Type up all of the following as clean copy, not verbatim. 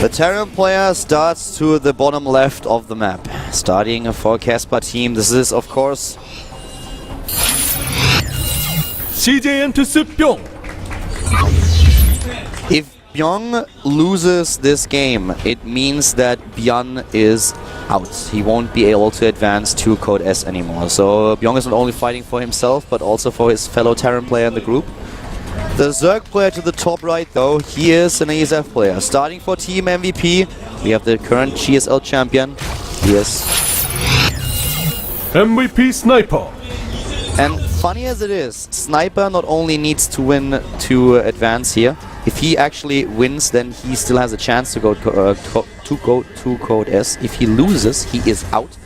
The Terran player starts to the bottom left of the map. Starting for Casper team, this is of course CJ Entus Bbyong. If Bbyong loses this game, it means that Bbyong is out. He won't be able to advance to Code S anymore. So Bbyong is not only fighting for himself, but also for his fellow Terran player in the group. The Zerg player to the top right, though, he is an ASF player. Starting for Team MVP, we have the current GSL champion. He is MVP Sniper. And funny as it is, Sniper not only needs to win to advance here. If he actually wins, then he still has a chance to go to Code S. If he loses, he is out.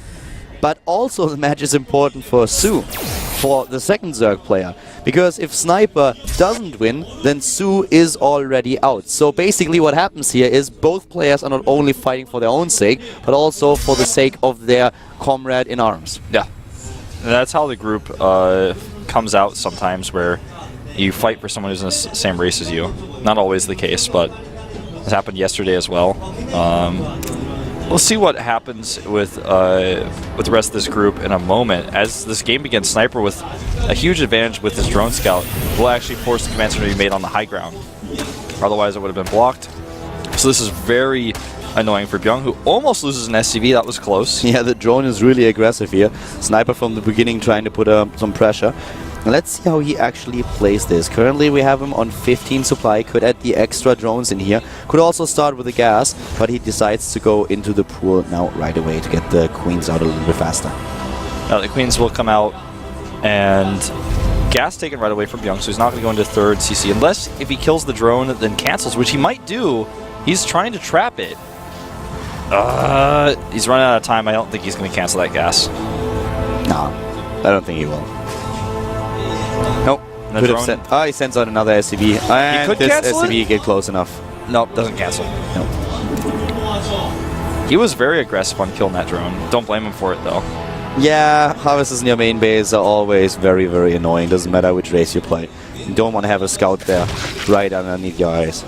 But also the match is important for Su, for the second Zerg player. Because if Sniper doesn't win, then Su is already out. So basically what happens here is both players are not only fighting for their own sake, but also for the sake of their comrade in arms. Yeah. That's how the group comes out sometimes, where you fight for someone who's in the same race as you. Not always the case, but it happened yesterday as well. We'll see what happens with the rest of this group in a moment. As this game begins, Sniper with a huge advantage with his drone scout will actually force the command center to be made on the high ground. Otherwise, it would have been blocked. So this is very annoying for Bbyong, who almost loses an SCV. That was close. Yeah, the drone is really aggressive here. Sniper from the beginning trying to put some pressure. Let's see how he actually plays this. Currently we have him on 15 supply, could add the extra drones in here. Could also start with the gas, but he decides to go into the pool now right away to get the queens out a little bit faster. Now the queens will come out and gas taken right away from Bbyong, so he's not going to go into third CC. Unless if he kills the drone, then cancels, which he might do. He's trying to trap it. He's running out of time. I don't think he's going to cancel that gas. No, I don't think he will. Nope. Could have sent, he sends out another SCV. And could this cancel SCV get close enough. Nope, doesn't cancel. Nope. He was very aggressive on killing that drone. Don't blame him for it, though. Yeah, harvests in your main base are always very, very annoying. Doesn't matter which race you play. You don't want to have a scout there right underneath your eyes.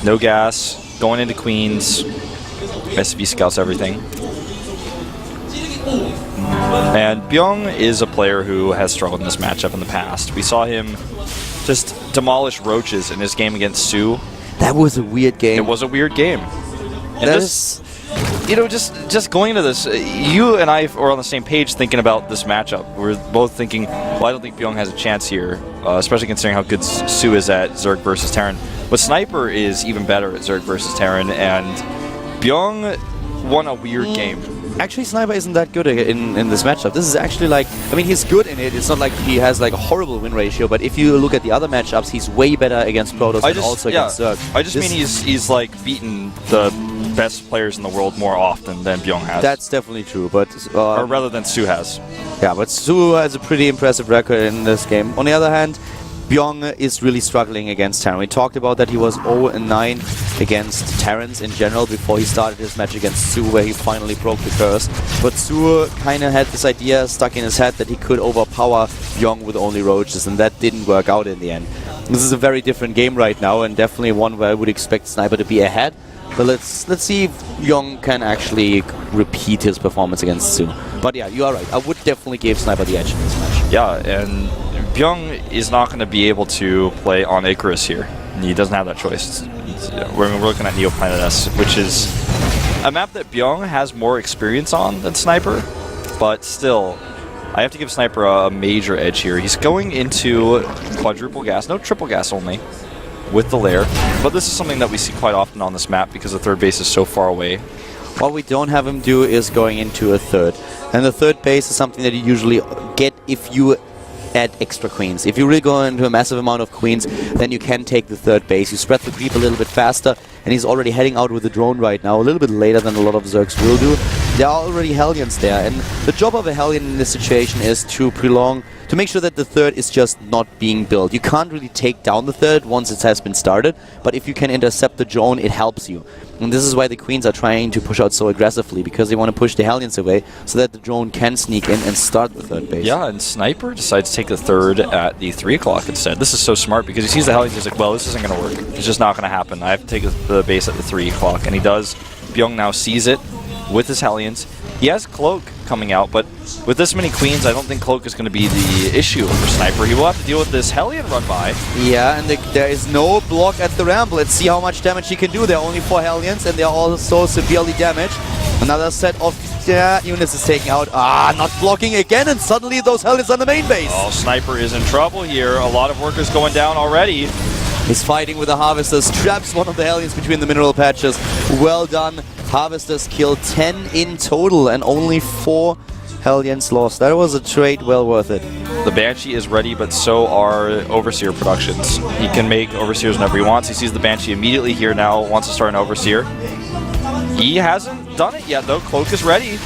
No gas. Going into queens. SCV scouts everything. And Bbyong is a player who has struggled in this matchup in the past. We saw him just demolish roaches in his game against Su. That was a weird game. It was a weird game. And this, you know, just going into this, you and I are on the same page thinking about this matchup. We're both thinking, well, I don't think Bbyong has a chance here, especially considering how good Su is at Zerg versus Terran. But Sniper is even better at Zerg versus Terran, and Bbyong won a weird game. Actually, Sniper isn't that good in this matchup. This is actually like, I mean, he's good in it. It's not like he has like a horrible win ratio, but if you look at the other matchups, he's way better against Protoss and also against Zerg. I just mean he's like beaten the best players in the world more often than Bbyong has. That's definitely true, but or rather than Su has. Yeah, but Su has a pretty impressive record in this game. On the other hand, Bbyong is really struggling against Terran. We talked about that he was 0-9 against Terrans in general before he started his match against Su, where he finally broke the curse. But Su kind of had this idea stuck in his head that he could overpower Bbyong with only roaches, and that didn't work out in the end. This is a very different game right now, and definitely one where I would expect Sniper to be ahead. But let's see if Bbyong can actually repeat his performance against Su. But yeah, you are right. I would definitely give Sniper the edge in this match. Yeah, and Bbyong is not going to be able to play on Icarus here. He doesn't have that choice. We're looking at Neoplanet S, which is a map that Bbyong has more experience on than Sniper, but still, I have to give Sniper a major edge here. He's going into quadruple gas, no triple gas only, with the lair, but this is something that we see quite often on this map because the third base is so far away. What we don't have him do is going into a third, and the third base is something that you usually get if you add extra queens. If you really go into a massive amount of queens, then you can take the third base. You spread the creep a little bit faster, and he's already heading out with the drone right now, a little bit later than a lot of Zergs will do. There are already Hellions there, and the job of a Hellion in this situation is to prolong to make sure that the third is just not being built. You can't really take down the third once it has been started, but if you can intercept the drone, it helps you. And this is why the Queens are trying to push out so aggressively, because they want to push the Hellions away so that the drone can sneak in and start the third base. Yeah, and Sniper decides to take the third at the 3 o'clock instead. This is so smart because he sees the Hellions, he's like, well, this isn't going to work. It's just not going to happen. I have to take the base at the 3 o'clock, and he does. Bbyong now sees it with his Hellions. He has Cloak coming out, but with this many Queens, I don't think Cloak is going to be the issue for Sniper. He will have to deal with this Hellion run by. Yeah, and there is no block at the ramp. Let's see how much damage he can do. There are only 4 Hellions, and they are also severely damaged. Another set of units is taken out. Not blocking again, and suddenly those Hellions on the main base. Oh, Sniper is in trouble here. A lot of workers going down already. He's fighting with the Harvesters, traps one of the Hellions between the mineral patches. Well done. Harvesters killed 10 in total and only 4 Hellions lost. That was a trade well worth it. The Banshee is ready, but so are Overseer productions. He can make Overseers whenever he wants. He sees the Banshee immediately here now, wants to start an Overseer. He hasn't done it yet, though. Cloak is ready.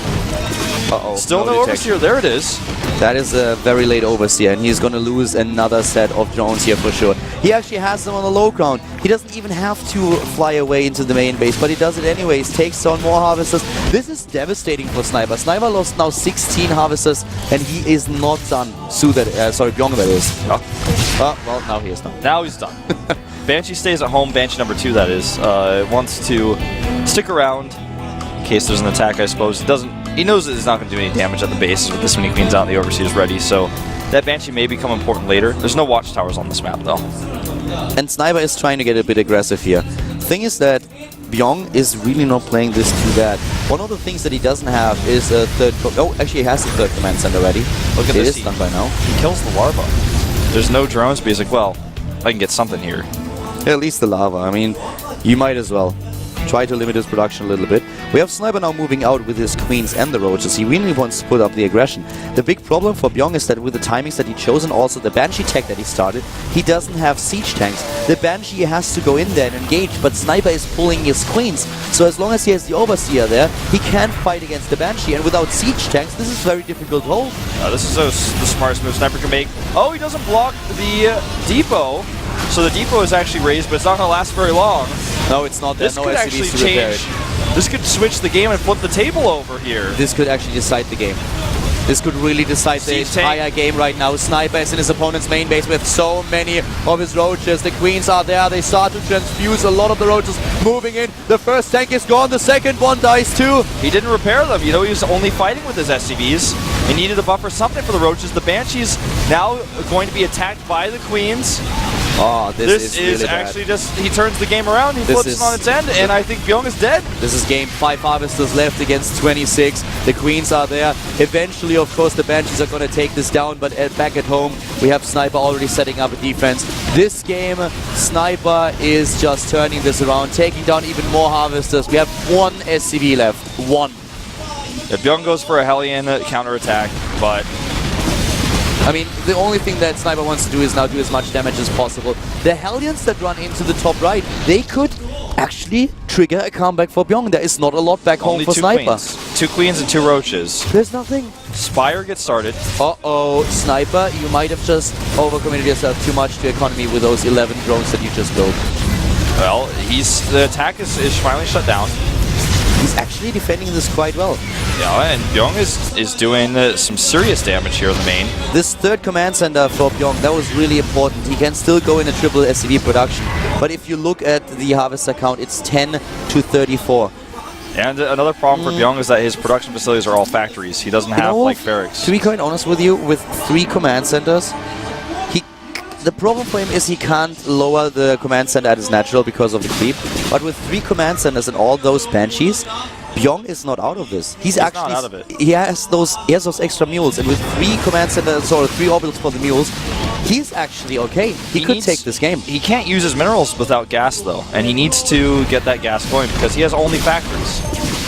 Uh-oh. Still no Overseer. There it is. That is a very late Overseer, and he's going to lose another set of drones here for sure. He actually has them on the low ground. He doesn't even have to fly away into the main base, but he does it anyways. Takes down more Harvesters. This is devastating for Sniper. Sniper lost now 16 Harvesters, and he is not done. Bbyong that is. Oh. Well, now he is done. Now he's done. Banshee stays at home. Banshee number 2, that is. Wants to stick around in case there's an attack, I suppose. He knows that he's not going to do any damage at the base with this many Queens out and the Overseer is ready, so that Banshee may become important later. There's no watchtowers on this map, though. And Sniper is trying to get a bit aggressive here. Thing is that Bbyong is really not playing this too bad. One of the things that he doesn't have is a third... actually he has a third command center ready. Look at this. It is done by now. He kills the larva. There's no drones, but he's like, well, I can get something here. Yeah, at least the lava. I mean, you might as well try to limit his production a little bit. We have Sniper now moving out with his Queens and the Roaches. He really wants to put up the aggression. The big problem for Bbyong is that with the timings that he chose and also the Banshee tech that he started, he doesn't have siege tanks. The Banshee has to go in there and engage, but Sniper is pulling his Queens. So as long as he has the Overseer there, he can fight against the Banshee. And without siege tanks, this is very difficult to hold. This is the smartest move Sniper can make. Oh, he doesn't block the depot. So the depot is actually raised, but it's not going to last very long. No, it's not. This could actually change. This could switch the game and flip the table over here. This could actually decide the game. This could really decide the entire game right now. Sniper is in his opponent's main base with so many of his Roaches. The Queens are there. They start to transfuse a lot of the Roaches moving in. The first tank is gone. The second one dies too. He didn't repair them. You know, he was only fighting with his SCVs. He needed to buffer something for the Roaches. The Banshee's now going to be attacked by the Queens. Oh, this is really actually just, he turns the game around, he flips it on its end, and I think Bbyong is dead. This is game 5 Harvesters left against 26. The Queens are there. Eventually, of course, the Banshees are going to take this down, but back at home, we have Sniper already setting up a defense. This game, Sniper is just turning this around, taking down even more Harvesters. We have 1 SCV left. 1. Yeah, Bbyong goes for a Hellion counterattack, but I mean, the only thing that Sniper wants to do is now do as much damage as possible. The Hellions that run into the top right, they could actually trigger a comeback for Bbyong. There is not a lot back home for Sniper. Queens. 2 Queens and 2 Roaches. There's nothing. Spire gets started. Uh-oh, Sniper, you might have just overcommitted yourself too much to economy with those 11 drones that you just built. Well, the attack is finally shut down. He's actually defending this quite well. Yeah, and Bbyong is doing some serious damage here in the main. This third command center for Bbyong, that was really important. He can still go in a triple SCV production. But if you look at the Harvester count, it's 10 to 34. And another problem for Bbyong is that his production facilities are all factories. He doesn't have, like, barracks. To be quite honest with you, with 3 command centers, the problem for him is he can't lower the command center at his natural because of the creep. But with 3 command centers and all those Banshees, Bbyong is not out of this. He's actually not out of it. He has those extra mules, and with 3 command centers or 3 orbitals for the mules, he's actually okay. He could take this game. He can't use his minerals without gas though, and he needs to get that gas going because he has only factories.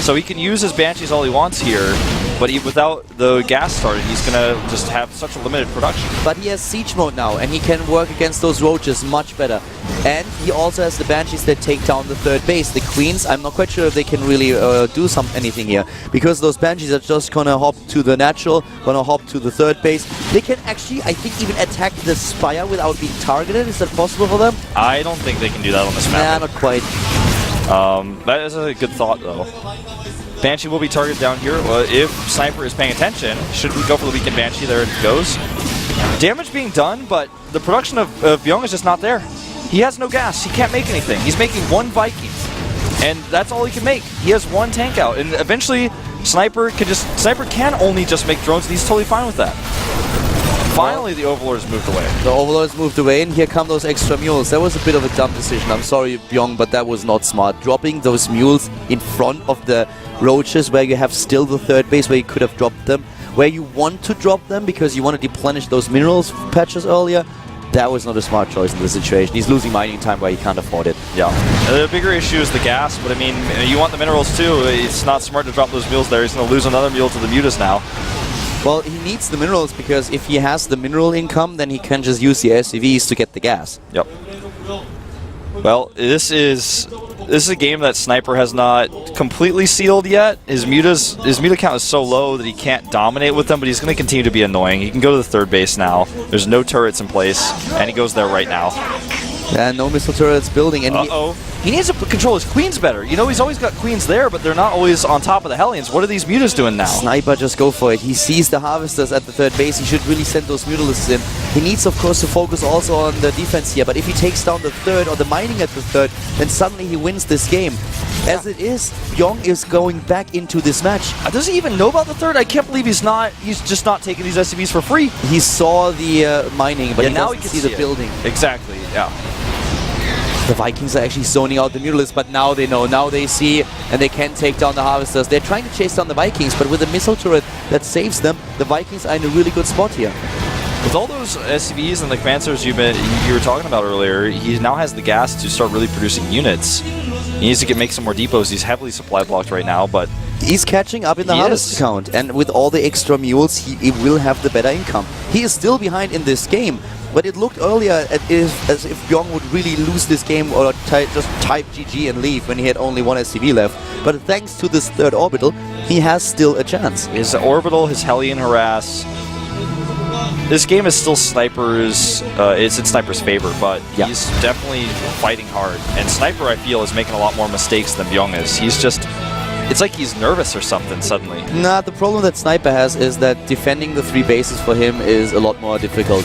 So he can use his Banshees all he wants here, But without the gas started, he's going to just have such a limited production. But he has Siege Mode now, and he can work against those roaches much better. And he also has the Banshees that take down the third base. The Queens, I'm not quite sure if they can really do anything here, because those Banshees are just gonna hop to the natural, gonna hop to the third base. They can actually, I think, even attack the Spire without being targeted. Is that possible for them? I don't think they can do that on this map. Nah, not quite. That is a good thought, though. Banshee will be targeted down here. Well, if Sniper is paying attention, should we go for the weakened Banshee? There it goes. Damage being done, but the production of Bbyong is just not there. He has no gas. He can't make anything. He's making one Viking, and that's all he can make. He has one tank out, and eventually Sniper can only just make drones, and he's totally fine with that. Finally, the Overlords moved away. The Overlords moved away, and here come those extra mules. That was a bit of a dumb decision. I'm sorry, Bbyong, but that was not smart. Dropping those mules in front of the roaches where you have still the third base where you could have dropped them, where you want to drop them because you want to deplenish those minerals patches earlier. That was not a smart choice in this situation. He's losing mining time where he can't afford it. Yeah. The bigger issue is the gas, but I mean, you want the minerals too. It's not smart to drop those mules there. He's going to lose another mule to the Mutas now. Well, he needs the minerals because if he has the mineral income, then he can just use the SCVs to get the gas. Yep. Well, this is a game that Sniper has not completely sealed yet. His muta count is so low that he can't dominate with them, but he's going to continue to be annoying. He can go to the third base now. There's no turrets in place, and he goes there right now. And no missile turrets building. And he needs to control his queens better. You know, he's always got queens there, but they're not always on top of the Hellions. What are these mutas doing now? Sniper, just go for it. He sees the harvesters at the third base. He should really send those mutalisks in. He needs, of course, to focus also on the defense here. But if he takes down the third or the mining at the third, then suddenly he wins this game. As it is, Bbyong is going back into this match. Does he even know about the third? I can't believe he's just not taking these SCVs for free. He saw the mining, but now he can see the building. Exactly, yeah. The Vikings are actually zoning out the mutalisks, but now they know, now they see, and they can take down the harvesters. They're trying to chase down the Vikings, but with a missile turret that saves them, the Vikings are in a really good spot here. With all those SCVs and the command centers you were talking about earlier, he now has the gas to start really producing units. He needs to make some more depots. He's heavily supply blocked right now, but he's catching up in the harvest count, and with all the extra mules, he will have the better income. He is still behind in this game, but it looked earlier as if Bbyong would really lose this game or just type GG and leave when he had only one SCV left. But thanks to this third orbital, he has still a chance. His orbital, his Hellion harass. This game is still Sniper's. It's in Sniper's favor, but he's definitely fighting hard. And Sniper, I feel, is making a lot more mistakes than Bbyong is. He's just. It's like he's nervous or something suddenly. Nah, the problem that Sniper has is that defending the three bases for him is a lot more difficult.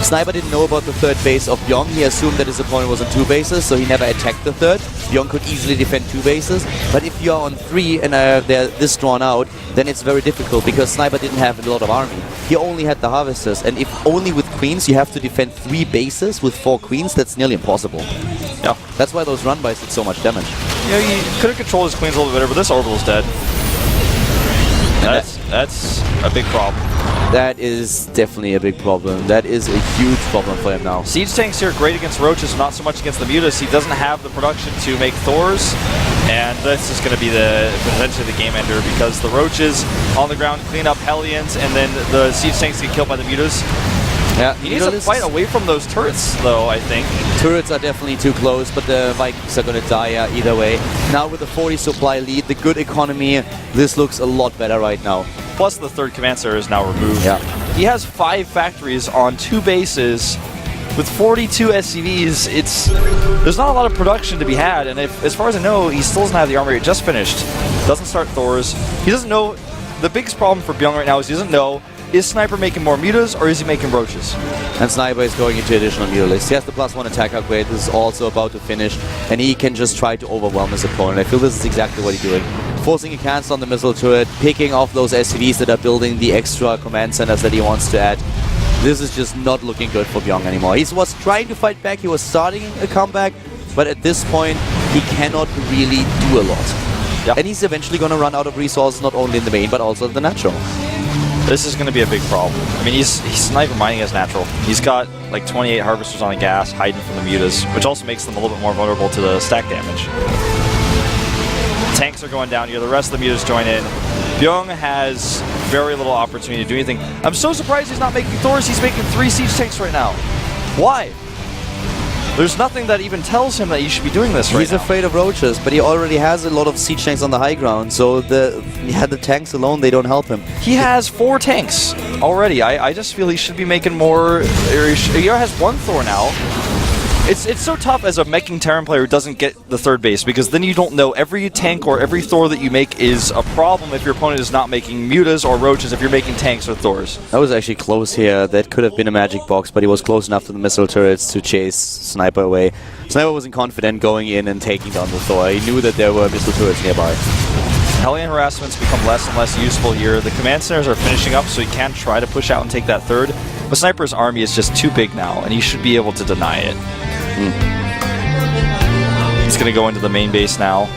Sniper didn't know about the third base of Bbyong. He assumed that his opponent was on two bases, so he never attacked the third. Bbyong could easily defend two bases, but if you're on three and they're this drawn out, then it's very difficult because Sniper didn't have a lot of army. He only had the harvesters, and if only with queens you have to defend three bases with 4 queens, that's nearly impossible. Yeah. That's why those run-bys did so much damage. Yeah, he could have controlled his queens a little bit better, but this orbital's dead. That's a big problem. That is definitely a big problem. That is a huge problem for him now. Siege tanks here great against roaches, not so much against the mutas. He doesn't have the production to make Thors, and this is going to be potentially the game ender because the roaches on the ground clean up Hellions, and then the siege tanks get killed by the mutas. Yeah, he needs to fight away from those turrets, though, I think. Turrets are definitely too close, but the Vikings are going to die either way. Now with the 40 supply lead, the good economy, this looks a lot better right now. Plus the third command center is now removed. Yeah. He has 5 factories on 2 bases. With 42 SCVs, there's not a lot of production to be had, and as far as I know, he still doesn't have the armor. It just finished. Doesn't start Thors. He doesn't know. The biggest problem for Bbyong right now is he doesn't know, is Sniper making more mutas or is he making roaches? And Sniper is going into additional mutalisks. He has the +1 attack upgrade. This is also about to finish, and he can just try to overwhelm his opponent. I feel this is exactly what he's doing. Forcing a cancel on the missile turret, picking off those SCVs that are building the extra command centers that he wants to add. This is just not looking good for Bbyong anymore. He was trying to fight back, he was starting a comeback, but at this point, he cannot really do a lot. Yep. And he's eventually going to run out of resources, not only in the main, but also in the natural. This is going to be a big problem. I mean, he's sniper mining as natural. He's got like 28 harvesters on the gas, hiding from the mutas, which also makes them a little bit more vulnerable to the stack damage. Tanks are going down here. The rest of the mutas join in. Bbyong has very little opportunity to do anything. I'm so surprised he's not making Thors. He's making 3 siege tanks right now. Why? There's nothing that even tells him that you should be doing this right now. He's afraid of roaches, but he already has a lot of siege tanks on the high ground, so the tanks alone, they don't help him. He has 4 tanks already. I just feel he should be making more. He has 1 Thor now. It's so tough as a meching Terran player who doesn't get the third base, because then you don't know every tank or every Thor that you make is a problem if your opponent is not making mutas or roaches if you're making tanks or Thors. That was actually close here. That could have been a magic box, but he was close enough to the missile turrets to chase Sniper away. Sniper wasn't confident going in and taking down the Thor. He knew that there were missile turrets nearby. Hellion harassments become less and less useful here. The command centers are finishing up, so he can try to push out and take that third. But Sniper's army is just too big now, and he should be able to deny it. He's going to go into the main base now.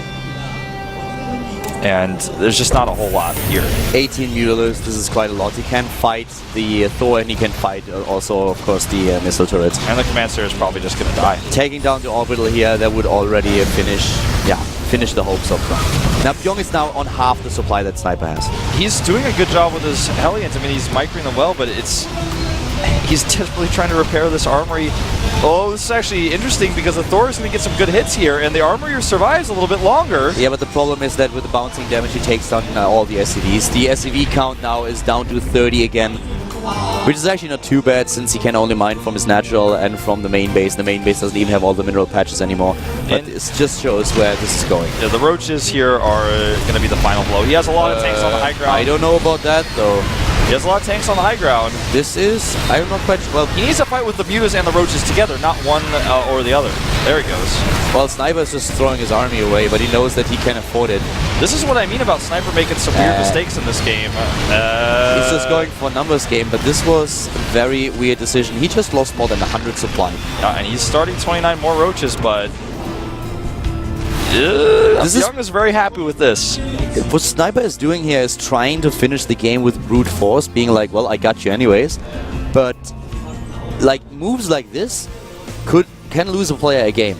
And there's just not a whole lot here. 18 mutilars, this is quite a lot. He can fight the Thor, and he can fight also, of course, the missile turrets. And the command center is probably just going to die. Taking down the orbital here, that would already finish the hopes of them. Now Bbyong is now on half the supply that Sniper has. He's doing a good job with his Hellions. I mean, he's microing them well, but he's desperately trying to repair this armory. Oh, this is actually interesting because the Thor is going to get some good hits here, and the armory survives a little bit longer. Yeah, but the problem is that with the bouncing damage, he takes down all the SCVs. The SCV count now is down to 30 again, which is actually not too bad since he can only mine from his natural and from the main base. The main base doesn't even have all the mineral patches anymore, but this just shows where this is going. Yeah, the roaches here are going to be the final blow. He has a lot of tanks on the high ground. I don't know about that, though. He has a lot of tanks on the high ground. This is, I'm not quite well. He needs to fight with the mutas and the roaches together, not one or the other. There he goes. Well, Sniper is just throwing his army away, but he knows that he can afford it. This is what I mean about Sniper making some weird mistakes in this game. He's just going for a numbers game, but this was a very weird decision. He just lost more than 100 supply. Yeah, and he's starting 29 more roaches, but Bbyong is very happy with this. What Sniper is doing here is trying to finish the game with brute force, being like, well, I got you anyways. But like moves like this can lose a player a game.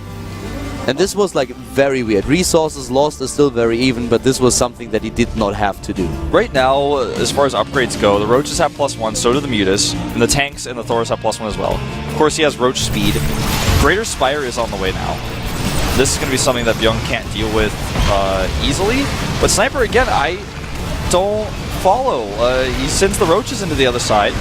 And this was like very weird. Resources lost is still very even, but this was something that he did not have to do. Right now, as far as upgrades go, the roaches have +1, so do the mutas, and the tanks and the Thors have +1 as well. Of course, he has roach speed. Greater Spire is on the way now. This is going to be something that Bbyong can't deal with easily. But Sniper, again, I don't follow. He sends the roaches into the other side.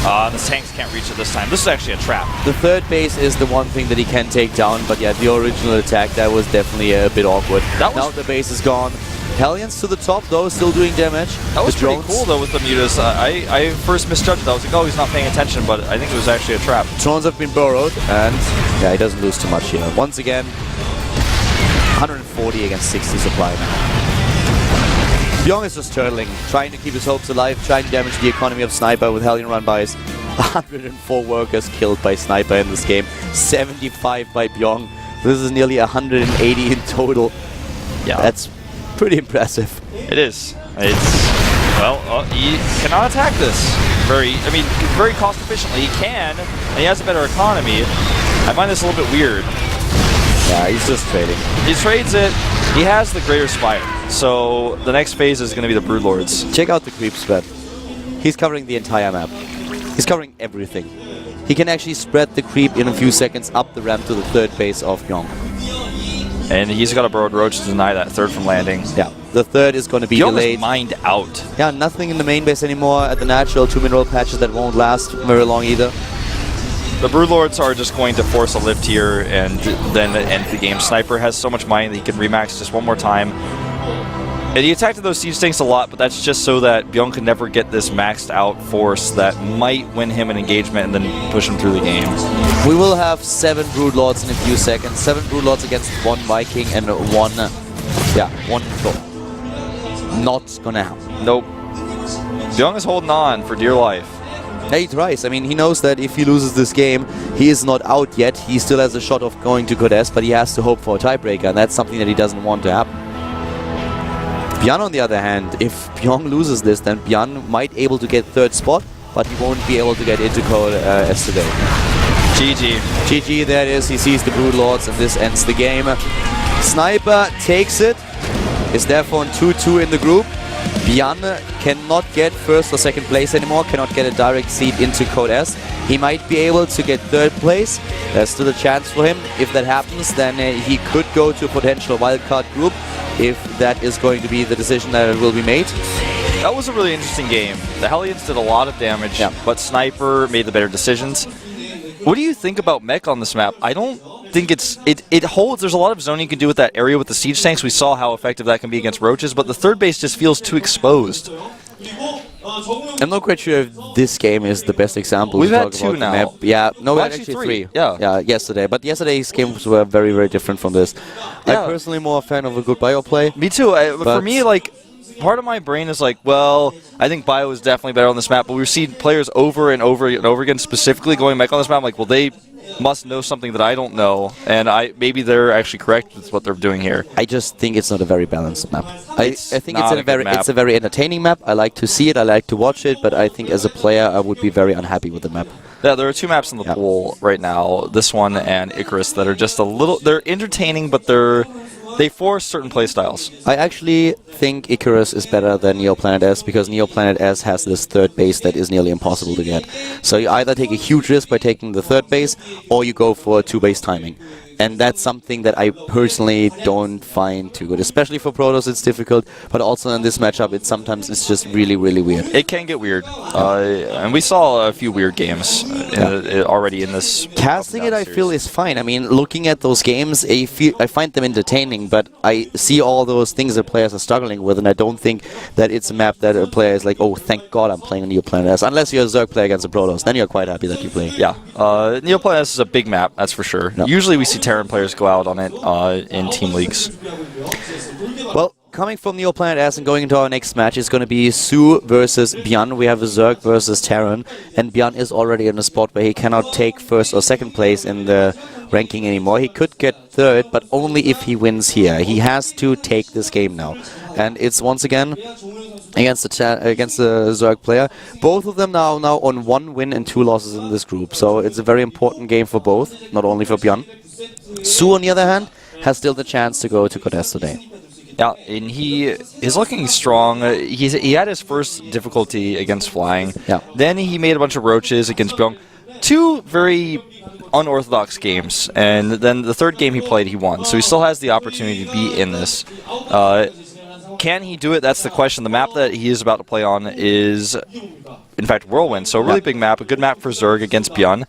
The tanks can't reach it this time. This is actually a trap. The third base is the one thing that he can take down, but yeah, the original attack, that was definitely a bit awkward. Now the base is gone. Hellions to the top, though, still doing damage. That was pretty cool, though, with the mutas. I first misjudged it. I was like, oh, he's not paying attention, but I think it was actually a trap. Drones have been burrowed, and yeah, he doesn't lose too much here. Once again, 140 against 60 supply now. Bbyong is just turtling, trying to keep his hopes alive, trying to damage the economy of Sniper with Hellion run-bys. 104 workers killed by Sniper in this game, 75 by Bbyong. This is nearly 180 in total. Yeah, that's pretty impressive. It is. Well, he cannot attack this very cost efficiently. He can, and he has a better economy. I find this a little bit weird. Yeah, he's just trading. He trades it. He has the Greater Spire. So the next phase is going to be the Broodlords. Check out the creep spread. He's covering the entire map. He's covering everything. He can actually spread the creep in a few seconds up the ramp to the third base of Bbyong. And he's got a Burrowed Roach to deny that third from landing. Yeah, the third is going to be delayed. Bbyong is mined out. Yeah, nothing in the main base anymore at the natural. 2 mineral patches that won't last very long either. The Broodlords are just going to force a lift here and then end the game. Sniper has so much mining that he can remax just one more time. And he attacked those siege tanks a lot, but that's just so that Bbyong can never get this maxed out force that might win him an engagement and then push him through the game. We will have 7 Broodlords in a few seconds. 7 Broodlords against 1 Viking and 1 Thor. Not gonna happen. Nope. Bbyong is holding on for dear life. Yeah, he tries. I mean, he knows that if he loses this game, he is not out yet. He still has a shot of going to Codes, but he has to hope for a tiebreaker, and that's something that he doesn't want to happen. Bbyong, on the other hand, if Bbyong loses this, then Bbyong might able to get 3rd spot, but he won't be able to get into Code as today. GG. GG, there it is. He sees the Broodlords, and this ends the game. Sniper takes it. Is therefore on 2-2 in the group. Bbyong cannot get first or second place anymore, cannot get a direct seat into Code S. He might be able to get third place. There's still a chance for him. If that happens, then he could go to a potential wildcard group, if that is going to be the decision that will be made. That was a really interesting game. The Hellions did a lot of damage, but Sniper made the better decisions. What do you think about mech on this map? I don't think it holds. There's a lot of zoning you can do with that area with the siege tanks. We saw how effective that can be against roaches, but the third base just feels too exposed. I'm not quite sure if this game is the best example. We've to had talk two about now. the map. Yeah, no, Well, actually actually three. Yeah. Yesterday. But yesterday's games were very, very different from this. Yeah. I'm personally more a fan of a good bio play. Me too. For me, like, part of my brain is like, well, I think Bio is definitely better on this map, but we've seen players over and over and over again specifically going mech on this map. I'm like, well, they must know something that I don't know, and maybe they're actually correct with what they're doing here. I just think it's not a very balanced map. I think it's it's a very entertaining map. I like to see it, I like to watch it, but I think as a player I would be very unhappy with the map. Yeah, there are two maps in the pool right now, this one and Icarus, that are just a little, they're entertaining, but they force certain playstyles. I actually think Icarus is better than Neoplanet S, because Neoplanet S has this third base that is nearly impossible to get. So you either take a huge risk by taking the third base, or you go for a two-base timing. And that's something that I personally don't find too good. Especially for Protoss, it's difficult, but also in this matchup, sometimes it's just really, really weird. It can get weird, and we saw a few weird games already in this. Casting it, I feel, is fine. I mean, looking at those games, I find them entertaining, but I see all those things that players are struggling with, and I don't think that it's a map that a player is like, oh, thank God I'm playing a Neoplanet S. Unless you're a Zerg player against a Protoss, then you're quite happy that you play. Yeah, Neoplanet S is a big map, that's for sure. No. Usually we see Terran players go out on it in team leagues. Well, coming from Neoplanet S and going into our next match is going to be Su versus Bbyong. We have a Zerg versus Terran, and Bbyong is already in a spot where he cannot take first or second place in the ranking anymore. He could get third, but only if he wins here. He has to take this game now. And it's once again against the Zerg player. Both of them now on 1 win and 2 losses in this group. So it's a very important game for both, not only for Bbyong. Su, on the other hand, has still the chance to go to Codes today. Yeah, and he is looking strong. He had his first difficulty against flying. Yeah. Then he made a bunch of roaches against Bbyong. 2 very unorthodox games, and then the third game he played, he won. So he still has the opportunity to be in this. Can he do it? That's the question. The map that he is about to play on is, in fact, Whirlwind. So a really big map, a good map for Zerg against Bbyong.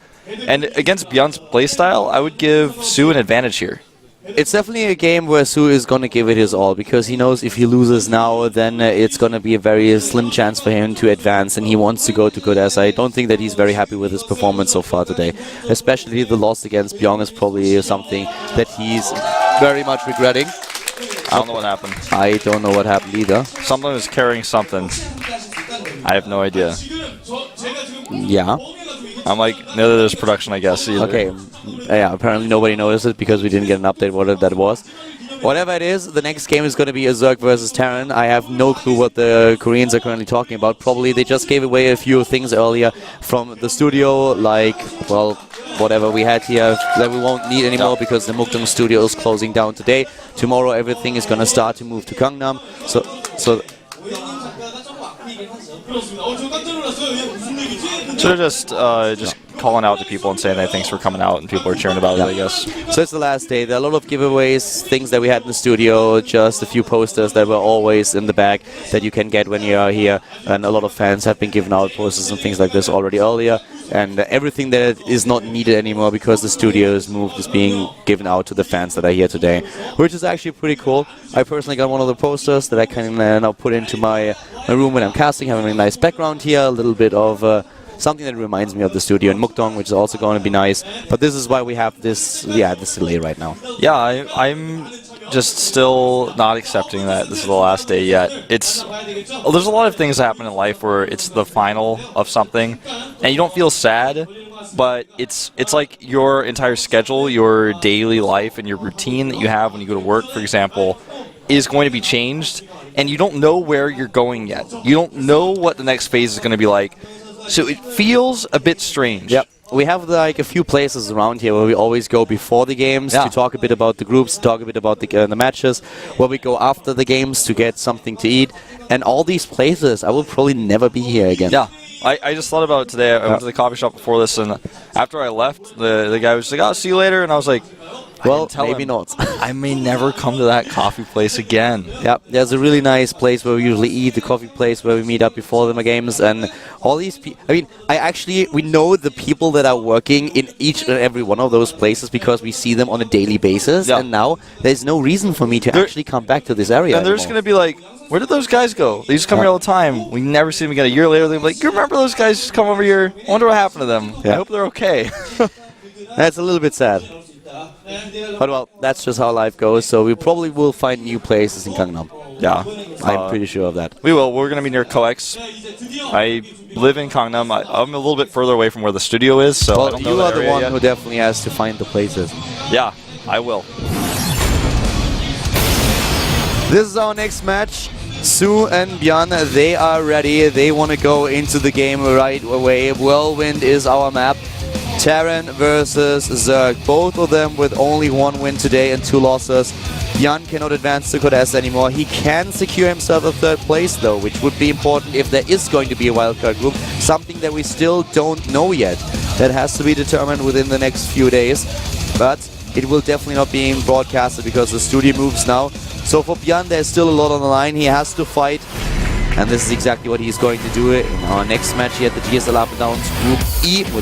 And against Bbyong's playstyle, I would give Su an advantage here. It's definitely a game where Su is going to give it his all, because he knows if he loses now, then it's going to be a very slim chance for him to advance, and he wants to go to Codes. I don't think that he's very happy with his performance so far today. Especially the loss against Bbyong is probably something that he's very much regretting. I don't know what happened. I don't know what happened either. Someone was carrying something. I have no idea. Yeah. I'm like, no, there's production, I guess. Either. Okay. Yeah, apparently nobody noticed it because we didn't get an update what that was. Whatever it is, the next game is going to be a Zerg versus Terran. I have no clue what the Koreans are currently talking about. Probably they just gave away a few things earlier from the studio, like, well, whatever we had here that we won't need anymore because the Mukdong studio is closing down today. Tomorrow everything is going to start to move to Gangnam. So they're just calling out to people and saying that thanks for coming out, and people are cheering about it, I guess. So it's the last day. There are a lot of giveaways, things that we had in the studio, just a few posters that were always in the bag that you can get when you are here. And a lot of fans have been giving out posters and things like this already earlier. And everything that is not needed anymore because the studio is moved is being given out to the fans that are here today, which is actually pretty cool. I personally got one of the posters that I can now put into my room when I'm casting, having a nice background here, a little bit of something that reminds me of the studio in Mukdong, which is also going to be nice. But this is why we have this delay right now. Yeah, I'm just still not accepting that this is the last day yet. There's a lot of things that happen in life where it's the final of something, and you don't feel sad, but it's like your entire schedule, your daily life, and your routine that you have when you go to work, for example, is going to be changed, and you don't know where you're going yet. You don't know what the next phase is going to be like. So it feels a bit strange. Yep. we have like a few places around here where we always go before the games to talk a bit about the groups, talk a bit about the matches, where we go after the games to get something to eat. And all these places, I will probably never be here again. Yeah. I just thought about it today. I went to the coffee shop before this, and after I left, the guy was like, "I'll see you later," and I was like, well, maybe not. I may never come to that coffee place again. Yeah, there's a really nice place where we usually eat, the coffee place where we meet up before the games, and all these people. I mean, we know the people that are working in each and every one of those places because we see them on a daily basis, and now there's no reason for me to actually come back to this area. And they're just going to be like, where did those guys go? They used to come here all the time. We never see them again. A year later, they're like, you remember those guys just come over here? I wonder what happened to them. I hope they're okay. That's a little bit sad. But well, that's just how life goes. So we probably will find new places in Gangnam. Yeah. I'm pretty sure of that. We will. We're going to be near Coex. I live in Gangnam. I'm a little bit further away from where the studio is, so I don't know you are the one yet. who definitely has to find the places. Yeah, I will. This is our next match. Sue and Byan, they are ready. They want to go into the game right away. Whirlwind is our map. Terran versus Zerg. Both of them with only 1 win today and 2 losses. Byan cannot advance to Codes anymore. He can secure himself a 3rd place though, which would be important if there is going to be a wildcard group. Something that we still don't know yet. That has to be determined within the next few days. But it will definitely not be broadcasted because the studio moves now. So for Byan, there's still a lot on the line. He has to fight. And this is exactly what he's going to do in our next match here at the GSL Up and Downs Group E.